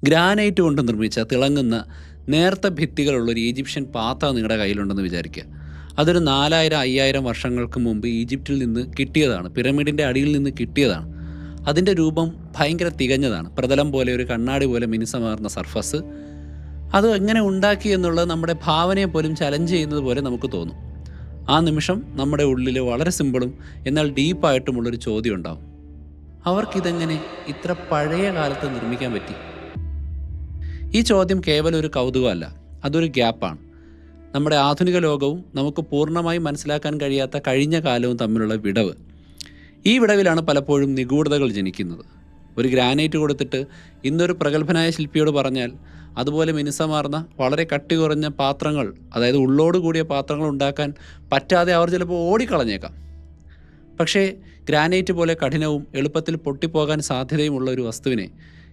Granite കൊണ്ട് നിർമ്മിച്ച തിളങ്ങുന്ന നേർത്ത ഭിത്തികളുള്ളൊരു ഈജിപ്ഷ്യൻ പാത്രം നിങ്ങളുടെ കയ്യിലുണ്ടെന്ന് വിചാരിക്കുക. അതൊരു 4000-5000 വർഷങ്ങൾക്ക് മുമ്പ് ഈജിപ്തിൽ നിന്ന് കിട്ടിയതാണ്, പിരമിഡിൻ്റെ അടിയിൽ നിന്ന് കിട്ടിയതാണ്. അതിൻ്റെ രൂപം ഭയങ്കര തികഞ്ഞതാണ്. പ്രതലം പോലെ, ഒരു കണ്ണാടി പോലെ മിനുസമാർന്ന സർഫസ്. അത് എങ്ങനെ ഉണ്ടാക്കി എന്നുള്ളത് നമ്മുടെ ഭാവനയെ പോലും ചലഞ്ച് ചെയ്യുന്നത് പോലെ നമുക്ക് തോന്നും. ആ നിമിഷം നമ്മുടെ ഉള്ളിൽ വളരെ സിമ്പിളും എന്നാൽ ഡീപ്പായിട്ടുമുള്ളൊരു ചോദ്യം ഉണ്ടാവും: അവർക്കിതെങ്ങനെ ഇത്ര പഴയ കാലത്ത് നിർമ്മിക്കാൻ പറ്റി? ഈ ചോദ്യം കേവലം ഒരു കൗതുകമല്ല, അതൊരു ഗ്യാപ്പാണ്. നമ്മുടെ ആധുനിക ലോകവും നമുക്ക് പൂർണ്ണമായി മനസ്സിലാക്കാൻ കഴിയാത്ത കഴിഞ്ഞ കാലവും തമ്മിലുള്ള വിടവ്. ഈ വിടവിലാണ് പലപ്പോഴും നിഗൂഢതകൾ ജനിക്കുന്നത്. ഒരു ഗ്രാനൈറ്റ് കൊടുത്തിട്ട് ഇന്നൊരു പ്രഗത്ഭനായ ശില്പിയോട് പറഞ്ഞാൽ അതുപോലെ മിനുസമാർന്ന വളരെ കട്ടി കുറഞ്ഞ പാത്രങ്ങൾ, അതായത് ഉള്ളോട് കൂടിയ പാത്രങ്ങൾ ഉണ്ടാക്കാൻ പറ്റാതെ അവർ ചിലപ്പോൾ ഓടിക്കളഞ്ഞേക്കാം. പക്ഷേ ഗ്രാനൈറ്റ് പോലെ കഠിനവും എളുപ്പത്തിൽ പൊട്ടിപ്പോകാൻ സാധ്യതയുമുള്ള ഒരു വസ്തുവിനെ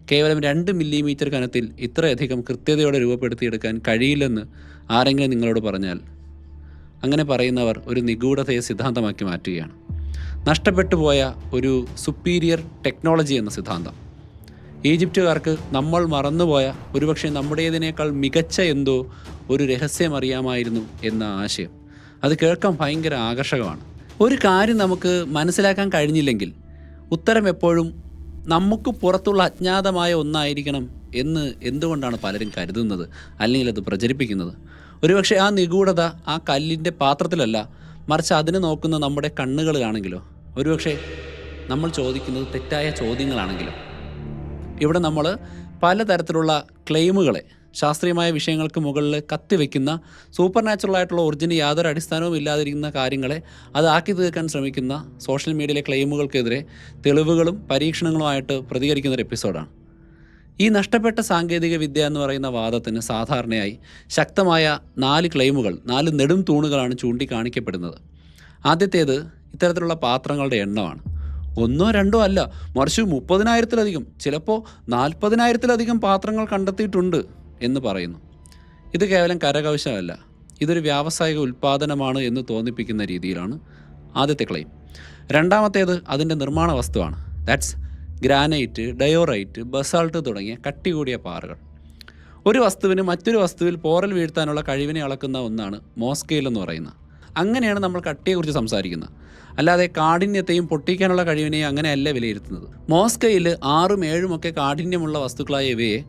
കേവലം 2 മില്ലിമീറ്റർ കനത്തിൽ ഇത്രയധികം കൃത്യതയോടെ രൂപപ്പെടുത്തിയെടുക്കാൻ കഴിയില്ലെന്ന് ആരെങ്കിലും നിങ്ങളോട് പറഞ്ഞാൽ, അങ്ങനെ പറയുന്നവർ ഒരു നിഗൂഢതയെ സിദ്ധാന്തമാക്കി മാറ്റുകയാണ്. നഷ്ടപ്പെട്ടു പോയ ഒരു സുപ്പീരിയർ ടെക്നോളജി എന്ന സിദ്ധാന്തം. ഈജിപ്തുകാർക്ക് നമ്മൾ മറന്നുപോയ, ഒരുപക്ഷെ നമ്മുടേതിനേക്കാൾ മികച്ച എന്തോ ഒരു രഹസ്യം അറിയാമായിരുന്നു എന്ന ആശയം. അത് കേൾക്കാൻ ഭയങ്കര ആകർഷകമാണ്. ഒരു കാര്യം നമുക്ക് മനസ്സിലാക്കാൻ കഴിഞ്ഞില്ലെങ്കിൽ ഉത്തരം എപ്പോഴും നമുക്ക് പുറത്തുള്ള അജ്ഞാതമായ ഒന്നായിരിക്കണം എന്ന് എന്തുകൊണ്ടാണ് പലരും കരുതുന്നത്, അല്ലെങ്കിൽ അത് പ്രചരിപ്പിക്കുന്നത്? ഒരുപക്ഷെ ആ നിഗൂഢത ആ കല്ലിൻ്റെ പാത്രത്തിലല്ല, മറിച്ച് അതിന് നോക്കുന്ന നമ്മുടെ കണ്ണുകളിലാണെങ്കിലോ? ഒരുപക്ഷെ നമ്മൾ ചോദിക്കുന്നത് തെറ്റായ ചോദ്യങ്ങളാണെങ്കിലോ? ഇവിടെ നമ്മൾ പലതരത്തിലുള്ള ക്ലെയിമുകളെ, ശാസ്ത്രീയമായ വിഷയങ്ങൾക്ക് മുകളിൽ കത്തിവെക്കുന്ന, സൂപ്പർ നാച്ചുറൽ ആയിട്ടുള്ള ഒറിജിന് യാതൊരു അടിസ്ഥാനവും ഇല്ലാതിരിക്കുന്ന കാര്യങ്ങളെ അത് ആക്കി തീർക്കാൻ ശ്രമിക്കുന്ന സോഷ്യൽ മീഡിയയിലെ ക്ലെയിമുകൾക്കെതിരെ തെളിവുകളും പരീക്ഷണങ്ങളുമായിട്ട് പ്രതികരിക്കുന്നൊരു എപ്പിസോഡാണ്. ഈ നഷ്ടപ്പെട്ട സാങ്കേതിക വിദ്യ എന്ന് പറയുന്ന വാദത്തിന് സാധാരണയായി ശക്തമായ 4 ക്ലെയിമുകൾ, 4 നെടും തൂണുകളാണ് ചൂണ്ടിക്കാണിക്കപ്പെടുന്നത്. ആദ്യത്തേത് ഇത്തരത്തിലുള്ള പാത്രങ്ങളുടെ എണ്ണമാണ്. 1 or 2 അല്ല, മറിച്ച് 30,000-ലധികം, ചിലപ്പോൾ 40,000-ലധികം പാത്രങ്ങൾ കണ്ടെത്തിയിട്ടുണ്ട് എന്ന് പറയുന്നു. ഇത് കേവലം കരകൗശലമല്ല, ഇതൊരു വ്യാവസായിക ഉൽപ്പാദനമാണ് എന്ന് തോന്നിപ്പിക്കുന്ന രീതിയിലാണ് ആദ്യത്തെ ക്ലെയിം. രണ്ടാമത്തേത് അതിൻ്റെ നിർമ്മാണ വസ്തുവാണ്. ദാറ്റ്സ് ഗ്രാനൈറ്റ്, ഡയോറൈറ്റ്, ബസാൾട്ട് തുടങ്ങിയ കട്ടി കൂടിയ പാറകൾ. ഒരു വസ്തുവിന് മറ്റൊരു വസ്തുവിൽ പോറൽ വീഴ്ത്താനുള്ള കഴിവിനെ അളക്കുന്ന ഒന്നാണ് മോസ്കെയിൽ എന്ന് പറയുന്നത്. അങ്ങനെയാണ് നമ്മൾ കട്ടിയെക്കുറിച്ച് സംസാരിക്കുന്നത്, അല്ലാതെ കാഠിന്യത്തെയും പൊട്ടിക്കാനുള്ള കഴിവിനെയും അങ്ങനെയല്ല വിലയിരുത്തുന്നത്. മോസ്കെയിൽ 6ഉം 7ഉം ഒക്കെ കാഠിന്യമുള്ള വസ്തുക്കളായ ഇവയെ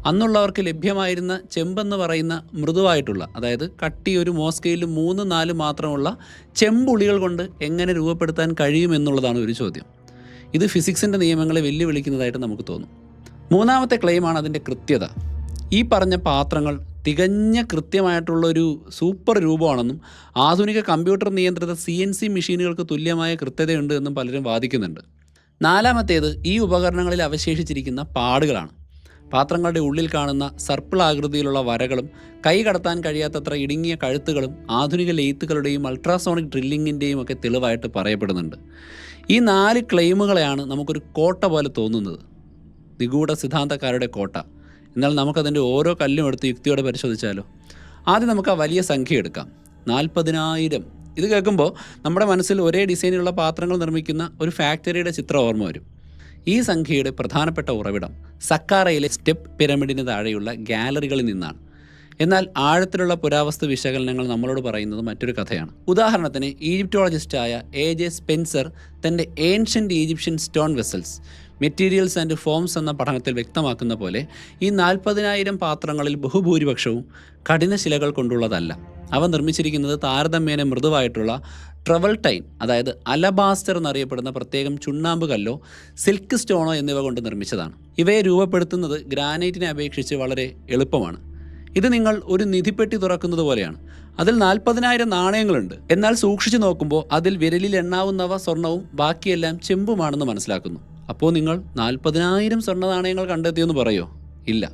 അന്നുള്ളവർക്ക് ലഭ്യമായിരുന്ന ചെമ്പെന്ന് പറയുന്ന മൃദുവായിട്ടുള്ള, അതായത് കട്ടി ഒരു മോസ്കെയിൽ 3-4 മാത്രമുള്ള ചെമ്പുളികൾ കൊണ്ട് എങ്ങനെ രൂപപ്പെടുത്താൻ കഴിയുമെന്നുള്ളതാണ് ഒരു ചോദ്യം. ഇത് ഫിസിക്സിൻ്റെ നിയമങ്ങളെ വെല്ലുവിളിക്കുന്നതായിട്ട് നമുക്ക് തോന്നും. മൂന്നാമത്തെ ക്ലെയിമാണ് അതിൻ്റെ കൃത്യത. ഈ പറഞ്ഞ പാത്രങ്ങൾ തികഞ്ഞ കൃത്യമായിട്ടുള്ളൊരു സൂപ്പർ രൂപമാണെന്നും ആധുനിക കമ്പ്യൂട്ടർ നിയന്ത്രിത CNC മെഷീനുകൾക്ക് തുല്യമായ കൃത്യതയുണ്ട് എന്നും പലരും വാദിക്കുന്നുണ്ട്. നാലാമത്തേത് ഈ ഉപകരണങ്ങളിൽ അവശേഷിച്ചിരിക്കുന്ന പാടുകളാണ്. പാത്രങ്ങളുടെ ഉള്ളിൽ കാണുന്ന സർപ്പിൾ ആകൃതിയിലുള്ള വരകളും കൈ കടത്താൻ കഴിയാത്തത്ര ഇടുങ്ങിയ കഴുത്തുകളും ആധുനിക ലെയ്ത്തുകളുടെയും അൾട്രാസോണിക് ഡ്രില്ലിങ്ങിൻ്റെയും ഒക്കെ തെളിവായിട്ട് പറയപ്പെടുന്നുണ്ട്. ഈ 4 ക്ലെയിമുകളെയാണ് നമുക്കൊരു കോട്ട പോലെ തോന്നുന്നത്, നിഗൂഢ സിദ്ധാന്തക്കാരുടെ കോട്ട. എന്നാൽ നമുക്കതിൻ്റെ ഓരോ കല്ലും എടുത്ത് യുക്തിയോടെ പരിശോധിച്ചാലോ? ആദ്യം നമുക്ക് ആ വലിയ സംഖ്യ എടുക്കാം, 40,000. ഇത് കേൾക്കുമ്പോൾ നമ്മുടെ മനസ്സിൽ ഒരേ ഡിസൈനിലുള്ള പാത്രങ്ങൾ നിർമ്മിക്കുന്ന ഒരു ഫാക്ടറിയുടെ ചിത്രം ഓർമ്മ വരും. ഈ സംഖ്യയുടെ പ്രധാനപ്പെട്ട ഉറവിടം സക്കാറയിലെ സ്റ്റെപ്പ് പിരമിഡിന് താഴെയുള്ള ഗാലറികളിൽ നിന്നാണ്. എന്നാൽ ആഴത്തിലുള്ള പുരാവസ്തു വിശകലനങ്ങൾ നമ്മളോട് പറയുന്നത് മറ്റൊരു കഥയാണ്. ഉദാഹരണത്തിന് ഈജിപ്റ്റോളജിസ്റ്റായ AJ സ്പെൻസർ തൻ്റെ ancient Egyptian stone vessels, materials and forms എന്ന പഠനത്തിൽ വ്യക്തമാക്കുന്ന പോലെ ഈ 40,000 പാത്രങ്ങളിൽ ബഹുഭൂരിപക്ഷവും കഠിനശിലകൾ കൊണ്ടുള്ളതല്ല. അവ നിർമ്മിച്ചിരിക്കുന്നത് താരതമ്യേന മൃദുവായിട്ടുള്ള ട്രവൽട്ടൈൻ, അതായത് അലബാസ്റ്റർ എന്നറിയപ്പെടുന്ന പ്രത്യേകം ചുണ്ണാമ്പ് കല്ലോ സിൽക്ക് സ്റ്റോണോ എന്നിവ കൊണ്ട് നിർമ്മിച്ചതാണ്. ഇവയെ രൂപപ്പെടുത്തുന്നത് ഗ്രാനൈറ്റിനെ അപേക്ഷിച്ച് വളരെ എളുപ്പമാണ്. ഇത് നിങ്ങൾ ഒരു നിധിപ്പെട്ടി തുറക്കുന്നത് പോലെയാണ്. അതിൽ 40,000 നാണയങ്ങളുണ്ട്. എന്നാൽ സൂക്ഷിച്ചു നോക്കുമ്പോൾ അതിൽ വിരലിൽ എണ്ണാവുന്നവ സ്വർണവും ബാക്കിയെല്ലാം ചെമ്പുമാണെന്ന് മനസ്സിലാക്കുന്നു. അപ്പോൾ നിങ്ങൾ 40,000 സ്വർണ്ണ നാണയങ്ങൾ കണ്ടെത്തിയെന്ന് പറയോ? ഇല്ല.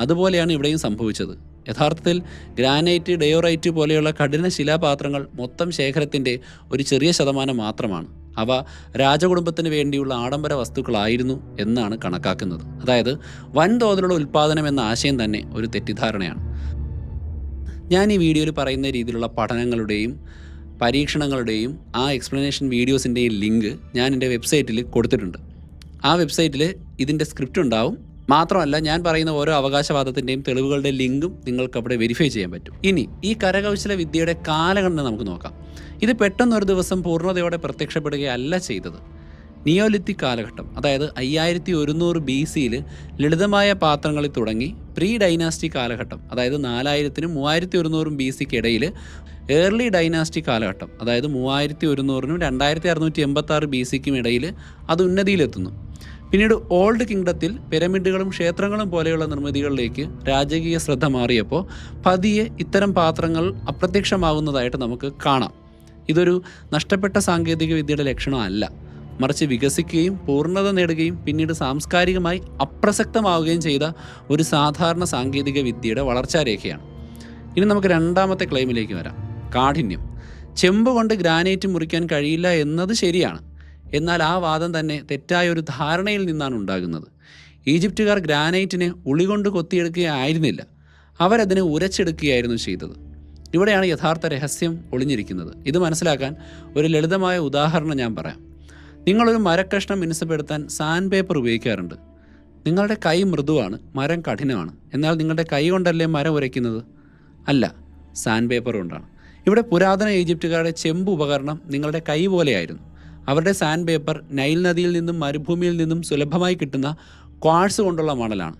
അതുപോലെയാണ് ഇവിടെയും സംഭവിച്ചത്. യഥാർത്ഥത്തിൽ ഗ്രാനൈറ്റ്, ഡയോറൈറ്റ് പോലെയുള്ള കഠിന ശിലാപാത്രങ്ങൾ മൊത്തം ശേഖരത്തിൻ്റെ ഒരു ചെറിയ ശതമാനം മാത്രമാണ്. അവ രാജകുടുംബത്തിന് വേണ്ടിയുള്ള ആഡംബര വസ്തുക്കളായിരുന്നു എന്നാണ് കണക്കാക്കുന്നത്. അതായത് വൻതോതിലുള്ള ഉൽപ്പാദനം എന്ന ആശയം തന്നെ ഒരു തെറ്റിദ്ധാരണയാണ്. ഞാൻ ഈ വീഡിയോയിൽ പറയുന്ന രീതിയിലുള്ള പഠനങ്ങളുടെയും പരീക്ഷണങ്ങളുടെയും ആ എക്സ്പ്ലനേഷൻ വീഡിയോസിൻ്റെയും ലിങ്ക് ഞാൻ എൻ്റെ വെബ്സൈറ്റിൽ കൊടുത്തിട്ടുണ്ട്. ആ വെബ്സൈറ്റിൽ ഇതിൻ്റെ സ്ക്രിപ്റ്റ് ഉണ്ടാവും, മാത്രമല്ല, ഞാൻ പറയുന്ന ഓരോ അവകാശവാദത്തിൻ്റെയും തെളിവുകളുടെ ലിങ്കും നിങ്ങൾക്ക് അവിടെ വെരിഫൈ ചെയ്യാൻ പറ്റും. ഇനി ഈ കരകൗശല വിദ്യയുടെ കാലഗണന നമുക്ക് നോക്കാം. ഇത് പെട്ടെന്നൊരു ദിവസം പൂർണ്ണതയോടെ പ്രത്യക്ഷപ്പെടുകയല്ല ചെയ്തത്. നിയോലിത്തിക് കാലഘട്ടം, അതായത് 5100 BCയിൽ ലളിതമായ പാത്രങ്ങളിൽ തുടങ്ങി പ്രീ ഡൈനാസ്റ്റിക് കാലഘട്ടം, അതായത് 4000-നും 3100 BCക്ക് ഇടയിൽ ഏർലി ഡൈനാസ്റ്റിക് കാലഘട്ടം, അതായത് 3100-നും 2686 BCക്കും ഇടയിൽ അത് ഉന്നതിയിലെത്തുന്നു. പിന്നീട് ഓൾഡ് കിങ്ഡത്തിൽ പിരമിഡുകളും ക്ഷേത്രങ്ങളും പോലെയുള്ള നിർമ്മിതികളിലേക്ക് രാജകീയ ശ്രദ്ധ മാറിയപ്പോൾ പതിയെ ഇത്തരം പാത്രങ്ങൾ അപ്രത്യക്ഷമാകുന്നതായിട്ട് നമുക്ക് കാണാം. ഇതൊരു നഷ്ടപ്പെട്ട സാങ്കേതിക വിദ്യയുടെ ലക്ഷണമല്ല, മറിച്ച് വികസിക്കുകയും പൂർണ്ണത നേടുകയും പിന്നീട് സാംസ്കാരികമായി അപ്രസക്തമാവുകയും ചെയ്ത ഒരു സാധാരണ സാങ്കേതിക വിദ്യയുടെ വളർച്ചാരേഖയാണ്. ഇനി നമുക്ക് രണ്ടാമത്തെ ക്ലെയിമിലേക്ക് വരാം. കാഠിന്യം. ചെമ്പ് കൊണ്ട് ഗ്രാനൈറ്റ് മുറിക്കാൻ കഴിയില്ല എന്നത് ശരിയാണ്. എന്നാൽ ആ വാദം തന്നെ തെറ്റായ ഒരു ധാരണയിൽ നിന്നാണ് ഉണ്ടാകുന്നത്. ഈജിപ്തുകാർ ഗ്രാനൈറ്റിനെ ഉളികൊണ്ട് കൊത്തിയെടുക്കുകയായിരുന്നില്ല, അവരതിനെ ഉരച്ചെടുക്കുകയായിരുന്നു ചെയ്തത്. ഇവിടെയാണ് യഥാർത്ഥ രഹസ്യം ഒളിഞ്ഞിരിക്കുന്നത്. ഇത് മനസ്സിലാക്കാൻ ഒരു ലളിതമായ ഉദാഹരണം ഞാൻ പറയാം. നിങ്ങളൊരു മരക്കഷ്ണം മിനുസപ്പെടുത്താൻ സാൻഡ് പേപ്പർ ഉപയോഗിക്കാറുണ്ട്. നിങ്ങളുടെ കൈ മൃദുവാണ്, മരം കഠിനമാണ്. എന്നാൽ നിങ്ങളുടെ കൈ കൊണ്ടല്ലേ മരം ഉരയ്ക്കുന്നത്? അല്ല, സാൻഡ് പേപ്പർ കൊണ്ടാണ്. ഇവിടെ പുരാതന ഈജിപ്തുകാരുടെ ചെമ്പ് ഉപകരണം നിങ്ങളുടെ കൈ പോലെയായിരുന്നു. അവരുടെ സാൻഡ് പേപ്പർ നൈൽ നദിയിൽ നിന്നും മരുഭൂമിയിൽ നിന്നും സുലഭമായി കിട്ടുന്ന ക്വാർട്സ് കൊണ്ടുള്ള മണലാണ്.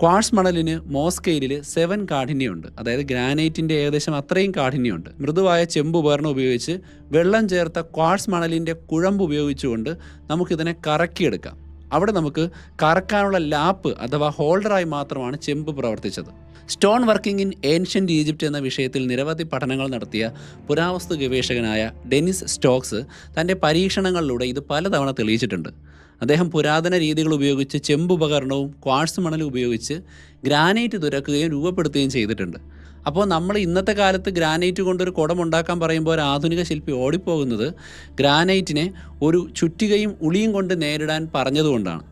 ക്വാർട്സ് മണലിന് മോസ്കെയിലിൽ 7 കാഠിന്യമുണ്ട്, അതായത് ഗ്രാനൈറ്റിൻ്റെ ഏകദേശം അത്രയും കാഠിന്യമുണ്ട്. മൃദുവായ ചെമ്പ് ഉപകരണം ഉപയോഗിച്ച് വെള്ളം ചേർത്ത ക്വാർട്സ് മണലിൻ്റെ കുഴമ്പ് ഉപയോഗിച്ചുകൊണ്ട് നമുക്കിതിനെ കറക്കിയെടുക്കാം. അവിടെ നമുക്ക് കറക്കാനുള്ള ലാപ്പ് അഥവാ ഹോൾഡറായി മാത്രമാണ് ചെമ്പ് പ്രവർത്തിച്ചത്. Stone working in ancient Egypt എന്ന വിഷയത്തിൽ നിരവധി പഠനങ്ങൾ നടത്തിയ പുരാവസ്തു ഗവേഷകനായ ഡെനിസ് സ്റ്റോക്സ് തൻ്റെ പരീക്ഷണങ്ങളിലൂടെ ഇത് പലതവണ തെളിയിച്ചിട്ടുണ്ട്. അദ്ദേഹം പുരാതന രീതികൾ ഉപയോഗിച്ച് ചെമ്പ് ഉപകരണവും ക്വാർട്സ് മണലും ഉപയോഗിച്ച് ഗ്രാനൈറ്റ് തുരക്കുകയും രൂപപ്പെടുത്തുകയും ചെയ്തിട്ടുണ്ട്. അപ്പോൾ നമ്മൾ ഇന്നത്തെ കാലത്ത് ഗ്രാനൈറ്റ് കൊണ്ടൊരു കുടമുണ്ടാക്കാൻ പറയുമ്പോൾ ഒരു ആധുനിക ശില്പി ഓടിപ്പോകുന്നത് ഗ്രാനൈറ്റിനെ ഒരു ചുറ്റികയും ഉളിയും കൊണ്ട് നേരിടാൻ പറഞ്ഞതുകൊണ്ടാണ്.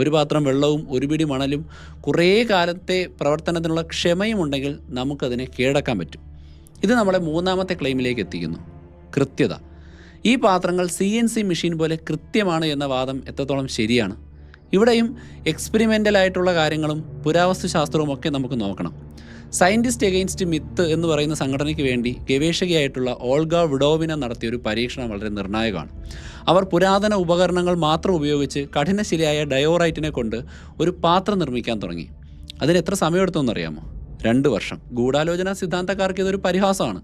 ഒരു പാത്രം വെള്ളവും ഒരു പിടി മണലും കുറേ കാലത്തെ പ്രവർത്തനത്തിനുള്ള ക്ഷമയും ഉണ്ടെങ്കിൽ നമുക്കതിനെ കീഴടക്കാൻ പറ്റും. ഇത് നമ്മളെ മൂന്നാമത്തെ ക്ലെയിമിലേക്ക് എത്തിക്കുന്നു: കൃത്യത. ഈ പാത്രങ്ങൾ CNC മെഷീൻ പോലെ കൃത്യമാണ് എന്ന വാദം എത്രത്തോളം ശരിയാണ്? ഇവിടെയും എക്സ്പെരിമെൻ്റൽ ആയിട്ടുള്ള കാര്യങ്ങളും പുരാവസ്തു ശാസ്ത്രവും ഒക്കെ നമുക്ക് നോക്കണം. സയൻറ്റിസ്റ്റ് എഗെയിൻസ്റ്റ് മിത്ത് എന്ന് പറയുന്ന സംഘടനയ്ക്ക് വേണ്ടി ഗവേഷകയായിട്ടുള്ള ഓൾഗ വിഡോവിന നടത്തിയൊരു പരീക്ഷണം വളരെ നിർണായകമാണ്. അവർ പുരാതന ഉപകരണങ്ങൾ മാത്രം ഉപയോഗിച്ച് കഠിനശിലയായ ഡയോറൈറ്റിനെ കൊണ്ട് ഒരു പാത്രം നിർമ്മിക്കാൻ തുടങ്ങി. അതിന് എത്ര സമയമെടുത്തെന്നറിയാമോ? 2 വർഷം. ഗൂഢാലോചന സിദ്ധാന്തക്കാർക്ക് ഇതൊരു പരിഹാസമാണ്.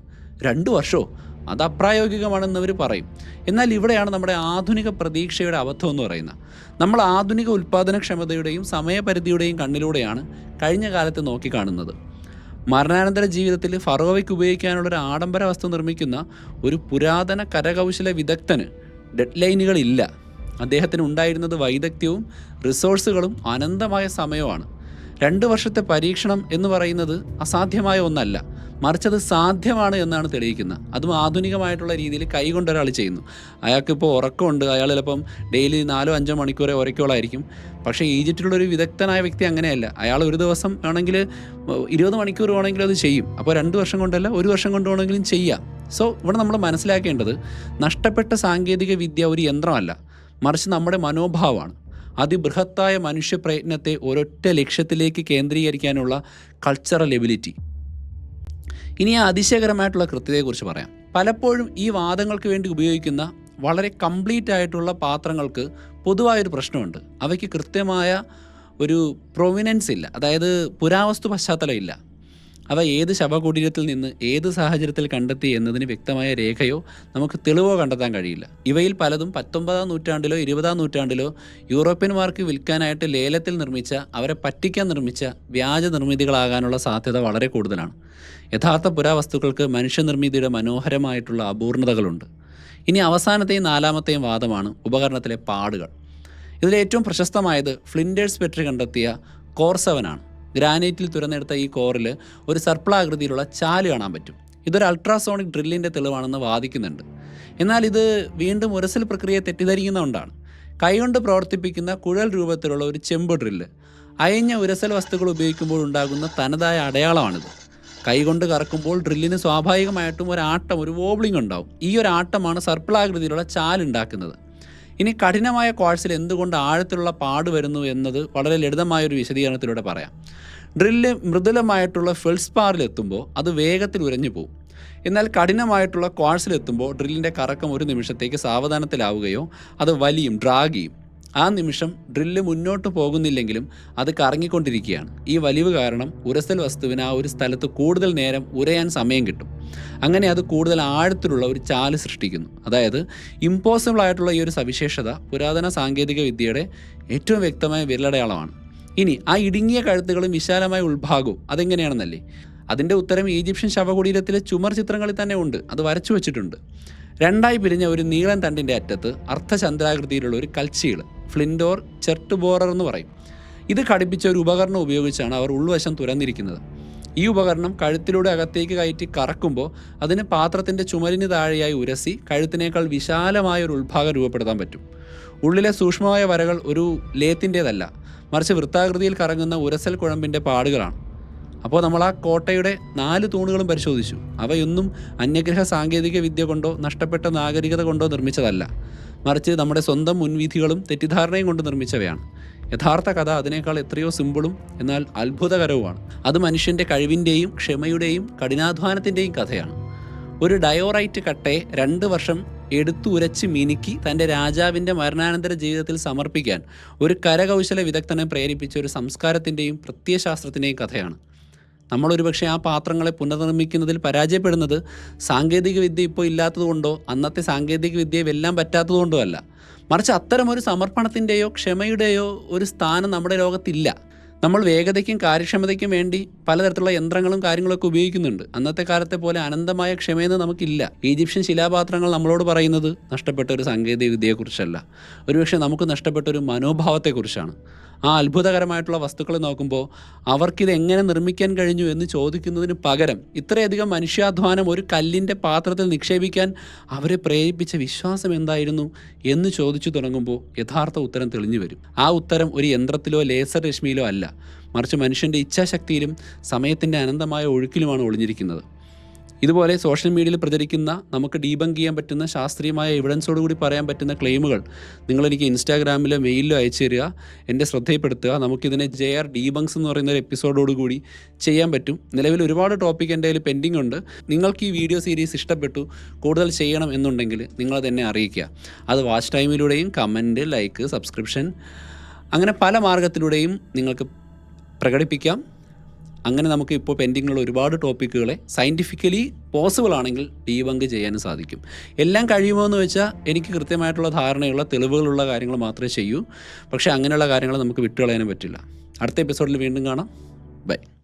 2 വർഷമോ? അത് അപ്രായോഗികമാണെന്നവർ പറയും. എന്നാൽ ഇവിടെയാണ് നമ്മുടെ ആധുനിക പ്രതീക്ഷയുടെ അബദ്ധം എന്ന് പറയുന്നത്. നമ്മൾ ആധുനിക ഉൽപ്പാദനക്ഷമതയുടെയും സമയപരിധിയുടെയും കണ്ണിലൂടെയാണ് കഴിഞ്ഞ കാലത്ത് നോക്കിക്കാണുന്നത്. മരണാനന്തര ജീവിതത്തിൽ ഫറോവയ്ക്ക് ഉപയോഗിക്കാനുള്ളൊരു ആഡംബര വസ്തു നിർമ്മിക്കുന്ന ഒരു പുരാതന കരകൗശല വിദഗ്ധന് ഡെഡ് ലൈനുകളില്ല. അദ്ദേഹത്തിന് ഉണ്ടായിരുന്നത് വൈദഗ്ധ്യവും റിസോഴ്സുകളും അനന്തമായ സമയവുമാണ്. 2 വർഷത്തെ പരീക്ഷണം എന്ന് പറയുന്നത് അസാധ്യമായ ഒന്നല്ല, മറിച്ചത് സാധ്യമാണ് എന്നാണ് തെളിയിക്കുന്നത്. അതും ആധുനികമായിട്ടുള്ള രീതിയിൽ കൈകൊണ്ട് ഒരാൾ ചെയ്യുന്നു. അയാൾക്കിപ്പോൾ ഉറക്കമുണ്ട്, അയാൾ ചിലപ്പം ഡെയിലി 4-5 മണിക്കൂറേ ഉറക്കമുള്ളായിരിക്കും. പക്ഷേ ഈജിപ്തിലുള്ളൊരു വിദഗ്ധനായ വ്യക്തി അങ്ങനെയല്ല. അയാൾ ഒരു ദിവസം വേണമെങ്കിൽ 20 മണിക്കൂർ വേണമെങ്കിലും അത് ചെയ്യും. അപ്പോൾ 2 വർഷം കൊണ്ടല്ല, 1 വർഷം കൊണ്ട് വേണമെങ്കിലും ചെയ്യാം. സോ ഇവിടെ നമ്മൾ മനസ്സിലാക്കേണ്ടത് നഷ്ടപ്പെട്ട സാങ്കേതിക വിദ്യ ഒരു യന്ത്രമല്ല, മറിച്ച് നമ്മുടെ മനോഭാവമാണ്. അതിബൃഹത്തായ മനുഷ്യ പ്രയത്നത്തെ ഒരൊറ്റ ലക്ഷ്യത്തിലേക്ക് കേന്ദ്രീകരിക്കാനുള്ള കൾച്ചറൽ എബിലിറ്റി. ഇനി ആ അതിശയകരമായിട്ടുള്ള കൃത്യതയെക്കുറിച്ച് പറയാം. പലപ്പോഴും ഈ വാദങ്ങൾക്ക് വേണ്ടി ഉപയോഗിക്കുന്ന വളരെ കംപ്ലീറ്റ് ആയിട്ടുള്ള പാത്രങ്ങൾക്ക് പൊതുവായൊരു പ്രശ്നമുണ്ട്. അവയ്ക്ക് കൃത്യമായ ഒരു പ്രൊവിനൻസ് ഇല്ല, അതായത് പുരാവസ്തു പശ്ചാത്തലം ഇല്ല. അവ ഏത് ശവകുടീരത്തിൽ നിന്ന് ഏത് സാഹചര്യത്തിൽ കണ്ടെത്തി എന്നതിന് വ്യക്തമായ രേഖയോ നമുക്ക് തെളിവോ കണ്ടെത്താൻ കഴിയില്ല. ഇവയിൽ പലതും 19-ാം നൂറ്റാണ്ടിലോ 20-ാം നൂറ്റാണ്ടിലോ യൂറോപ്യന്മാർക്ക് വിൽക്കാനായിട്ട് ലേലത്തിൽ നിർമ്മിച്ച, അവരെ പറ്റിക്കാൻ നിർമ്മിച്ച വ്യാജ നിർമ്മിതികളാകാനുള്ള സാധ്യത വളരെ കൂടുതലാണ്. യഥാർത്ഥ പുരാവസ്തുക്കൾക്ക് മനുഷ്യനിർമ്മിതിയുടെ മനോഹരമായിട്ടുള്ള അപൂർണതകളുണ്ട്. ഇനി അവസാനത്തെയും 4ാമത്തെയും വാദമാണ് ഉപകരണത്തിലെ പാടുകൾ. ഇതിലേറ്റവും പ്രശസ്തമായത് ഫ്ലിൻഡേഴ്സ് പെട്രി കണ്ടെത്തിയ കോർ 7 ആണ്. ഗ്രാനൈറ്റിൽ തുരന്നെടുത്ത ഈ കോറിൽ ഒരു സർപ്പിളാകൃതിയിലുള്ള ചാല് കാണാൻ പറ്റും. ഇതൊരു അൾട്രാസോണിക് ഡ്രില്ലിൻ്റെ തെളിവാണെന്ന് വാദിക്കുന്നുണ്ട്. എന്നാൽ ഇത് വീണ്ടും ഉരസൽ പ്രക്രിയയെ തെറ്റിദ്ധരിക്കുന്നതുകൊണ്ടാണ്. കൈകൊണ്ട് പ്രവർത്തിപ്പിക്കുന്ന കുഴൽ രൂപത്തിലുള്ള ഒരു ചെമ്പ് ഡ്രില്ല് അയഞ്ഞ ഉരസൽ വസ്തുക്കൾ ഉപയോഗിക്കുമ്പോൾ ഉണ്ടാകുന്ന തനതായ അടയാളമാണിത്. കൈകൊണ്ട് കറക്കുമ്പോൾ ഡ്രില്ലിന് സ്വാഭാവികമായിട്ടും ഒരു വോബ്ലിംഗ് ഉണ്ടാവും. ഈ ഒരു ആട്ടമാണ് സർപ്പിളാകൃതിയിലുള്ള ചാലുണ്ടാക്കുന്നത്. ഇനി കഠിനമായ ക്വാർട്സിൽ എന്തുകൊണ്ട് ആഴത്തിലുള്ള പാട് വരുന്നു എന്നത് വളരെ ലളിതമായൊരു വിശദീകരണത്തിലൂടെ പറയാം. ഡ്രില്ല് മൃദുലമായിട്ടുള്ള ഫെൽസ്പാറിലെത്തുമ്പോൾ അത് വേഗത്തിൽ ഉരഞ്ഞു പോകും. എന്നാൽ കഠിനമായിട്ടുള്ള ക്വാർട്സിലെത്തുമ്പോൾ ഡ്രില്ലിൻ്റെ കറക്കം ഒരു നിമിഷത്തേക്ക് സാവധാനത്തിലാവുകയോ അത് വലിയും ഡ്രാഗ് ചെയ്യും. ആ നിമിഷം ഡ്രില്ല് മുന്നോട്ട് പോകുന്നില്ലെങ്കിലും അത് കറങ്ങിക്കൊണ്ടിരിക്കുകയാണ്. ഈ വലിവ് കാരണം ഉരസൽ വസ്തുവിന് ആ ഒരു സ്ഥലത്ത് കൂടുതൽ നേരം ഉരയാൻ സമയം കിട്ടും. അങ്ങനെ അത് കൂടുതൽ ആഴത്തിലുള്ള ഒരു ചാല് സൃഷ്ടിക്കുന്നു. അതായത് ഇമ്പോസിബിൾ ആയിട്ടുള്ള ഈ ഒരു സവിശേഷത പുരാതന സാങ്കേതിക വിദ്യയുടെ ഏറ്റവും വ്യക്തമായ വിരലടയാളമാണ്. ഇനി ആ ഇടുങ്ങിയ കഴുത്തുകളും വിശാലമായ ഉൾഭാഗവും അതെങ്ങനെയാണെന്നല്ലേ? അതിൻ്റെ ഉത്തരം ഈജിപ്ഷ്യൻ ശവകുടീരത്തിലെ ചുമർ ചിത്രങ്ങളിൽ തന്നെ ഉണ്ട്. അത് വരച്ചു വച്ചിട്ടുണ്ട്. രണ്ടായി പിരിഞ്ഞ ഒരു നീളൻ തണ്ടിൻ്റെ അറ്റത്ത് അർദ്ധചന്ദ്രാകൃതിയിലുള്ള ഒരു കൽച്ചീള്, ഫ്ലിൻഡോർ ചെർട്ട് ബോറർ എന്ന് പറയും. ഇത് ഘടിപ്പിച്ച ഒരു ഉപകരണം ഉപയോഗിച്ചാണ് അവർ ഉൾവശം തുറന്നിരിക്കുന്നത്. ഈ ഉപകരണം കഴുത്തിലൂടെ അകത്തേക്ക് കയറ്റി കറക്കുമ്പോൾ അതിന് പാത്രത്തിൻ്റെ ചുമരിന് താഴെയായി ഉരസി കഴുത്തിനേക്കാൾ വിശാലമായ ഒരു ഉൾഭാഗം രൂപപ്പെടുത്താൻ പറ്റും. ഉള്ളിലെ സൂക്ഷ്മമായ വരകൾ ഒരു ലേത്തിൻ്റേതല്ല, മറിച്ച് വൃത്താകൃതിയിൽ കറങ്ങുന്ന ഉരസൽ കുഴമ്പിൻ്റെ പാടുകളാണ്. അപ്പോൾ നമ്മൾ ആ കോട്ടയുടെ 4 തൂണുകളും പരിശോധിച്ചു. അവയൊന്നും അന്യഗ്രഹ സാങ്കേതിക വിദ്യ കൊണ്ടോ നഷ്ടപ്പെട്ട നാഗരികത കൊണ്ടോ നിർമ്മിച്ചതല്ല, മറിച്ച് നമ്മുടെ സ്വന്തം മുൻവിധികളും തെറ്റിദ്ധാരണയും കൊണ്ട് നിർമ്മിച്ചവയാണ്. യഥാർത്ഥ കഥ അതിനേക്കാൾ എത്രയോ സിമ്പിളും എന്നാൽ അത്ഭുതകരവുമാണ്. അത് മനുഷ്യൻ്റെ കഴിവിൻ്റെയും ക്ഷമയുടെയും കഠിനാധ്വാനത്തിൻ്റെയും കഥയാണ്. ഒരു ഡയോറൈറ്റ് കട്ടയെ 2 വർഷം എടുത്തുരച്ച് മിനുക്കി തൻ്റെ രാജാവിൻ്റെ മരണാനന്തര ജീവിതത്തിൽ സമർപ്പിക്കാൻ ഒരു കരകൗശല വിദഗ്ധനെ പ്രേരിപ്പിച്ച ഒരു സംസ്കാരത്തിൻ്റെയും പ്രത്യയശാസ്ത്രത്തിൻ്റെയും കഥയാണ്. നമ്മളൊരു പക്ഷേ ആ പാത്രങ്ങളെ പുനർനിർമ്മിക്കുന്നതിൽ പരാജയപ്പെടുന്നത് സാങ്കേതിക വിദ്യ ഇപ്പോൾ ഇല്ലാത്തതുകൊണ്ടോ അന്നത്തെ സാങ്കേതിക വിദ്യയെ വെല്ലാൻ പറ്റാത്തതുകൊണ്ടോ അല്ല, മറിച്ച് അത്തരമൊരു സമർപ്പണത്തിൻ്റെയോ ക്ഷമയുടെയോ ഒരു സ്ഥാനം നമ്മുടെ ലോകത്തില്ല. നമ്മൾ വേഗതയ്ക്കും കാര്യക്ഷമതയ്ക്കും വേണ്ടി പലതരത്തിലുള്ള യന്ത്രങ്ങളും കാര്യങ്ങളൊക്കെ ഉപയോഗിക്കുന്നുണ്ട്. അന്നത്തെ കാലത്തെ പോലെ അനന്തമായ ക്ഷമയെന്ന് നമുക്കില്ല. ഈജിപ്ഷ്യൻ ശിലാപാത്രങ്ങൾ നമ്മളോട് പറയുന്നത് നഷ്ടപ്പെട്ട ഒരു സാങ്കേതിക വിദ്യയെക്കുറിച്ചല്ല, ഒരുപക്ഷെ നമുക്ക് നഷ്ടപ്പെട്ട ഒരു മനോഭാവത്തെക്കുറിച്ചാണ്. ആ അത്ഭുതകരമായിട്ടുള്ള വസ്തുക്കളെ നോക്കുമ്പോൾ അവർക്കിത് എങ്ങനെ നിർമ്മിക്കാൻ കഴിഞ്ഞു എന്ന് ചോദിക്കുന്നതിന് പകരം ഇത്രയധികം മനുഷ്യാധ്വാനം ഒരു കല്ലിൻ്റെ പാത്രത്തിൽ നിക്ഷേപിക്കാൻ അവരെ പ്രേരിപ്പിച്ച വിശ്വാസം എന്തായിരുന്നു എന്ന് ചോദിച്ചു തുടങ്ങുമ്പോൾ യഥാർത്ഥ ഉത്തരം തെളിഞ്ഞു വരും. ആ ഉത്തരം ഒരു യന്ത്രത്തിലോ ലേസർ രശ്മിയിലോ അല്ല, മറിച്ച് മനുഷ്യൻ്റെ ഇച്ഛാശക്തിയിലും സമയത്തിൻ്റെ അനന്തമായ ഒഴുക്കിലുമാണ് ഒളിഞ്ഞിരിക്കുന്നത്. ഇതുപോലെ സോഷ്യൽ മീഡിയയിൽ പ്രചരിക്കുന്ന നമുക്ക് ഡീബങ്ക് ചെയ്യാൻ പറ്റുന്ന ശാസ്ത്രീയമായ എവിഡൻസോടുകൂടി പറയാൻ പറ്റുന്ന ക്ലെയിമുകൾ നിങ്ങളെനിക്ക് ഇൻസ്റ്റാഗ്രാമിലോ മെയിലിലോ അയച്ചു തരിക, എൻ്റെ ശ്രദ്ധയിൽപ്പെടുത്തുക. നമുക്കിതിനെ JR ഡീബങ്ക്സ് എന്ന് പറയുന്ന ഒരു എപ്പിസോഡോടുകൂടി ചെയ്യാൻ പറ്റും. നിലവിൽ ഒരുപാട് ടോപ്പിക് എൻ്റെ കയ്യിൽ പെൻഡിങ് ഉണ്ട്. നിങ്ങൾക്ക് ഈ വീഡിയോ സീരീസ് ഇഷ്ടപ്പെട്ടു, കൂടുതൽ ചെയ്യണം എന്നുണ്ടെങ്കിൽ നിങ്ങളത് എന്നെ അറിയിക്കുക. അത് വാച്ച് ടൈമിലൂടെയും കമൻറ്റ്, ലൈക്ക്, സബ്സ്ക്രിപ്ഷൻ അങ്ങനെ പല മാർഗത്തിലൂടെയും നിങ്ങൾക്ക് പ്രകടിപ്പിക്കാം. അങ്ങനെ നമുക്ക് ഇപ്പോൾ പെൻഡിങ്ങിലുള്ള ഒരുപാട് ടോപ്പിക്കുകളെ സയൻറ്റിഫിക്കലി പോസിബിൾ ആണെങ്കിൽ ഡീബങ്ക് ചെയ്യാനും സാധിക്കും. എല്ലാം കഴിയുമോ എന്ന് വെച്ചാൽ എനിക്ക് കൃത്യമായിട്ടുള്ള ധാരണയുള്ള തെളിവുകളുള്ള കാര്യങ്ങൾ മാത്രമേ ചെയ്യൂ. പക്ഷേ അങ്ങനെയുള്ള കാര്യങ്ങൾ നമുക്ക് വിട്ടുകളയാനും പറ്റില്ല. അടുത്ത എപ്പിസോഡിൽ വീണ്ടും കാണാം. ബൈ.